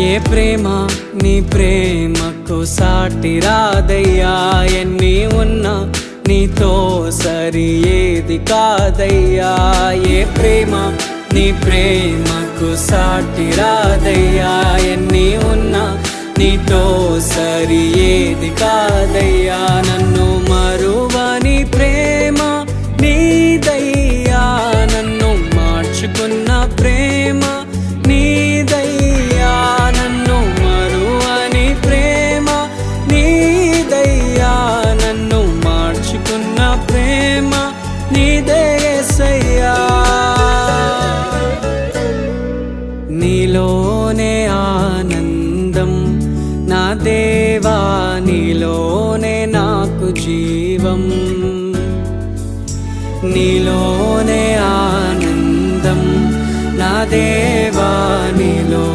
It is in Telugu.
ఏ ప్రేమ నీ ప్రేమకు సాటి రాదయ్యా, ఎన్ని ఉన్నా నీతో సరి ఏది కాదయ్యా. ఏ ప్రేమ నీ ప్రేమకు సాటి రాదయ్యా, ఎన్ని ఉన్నా నీతో సరి ఏది కాదయ్యా. నన్ను మరువని ప్రేమ నీదయ్యా, నన్ను మార్చుకున్న ప్రేమ నీదయ్యా. నన్ను మరువని ప్రేమ నీదయ్యా, నన్ను మార్చుకున్న ప్రేమ నీదే యేసయ్యా. నీలోనే ఆనందం నా దేవా, నీలోనే నాకు జీవం. నీలోనే ఆనందం నా దేవా, నీలో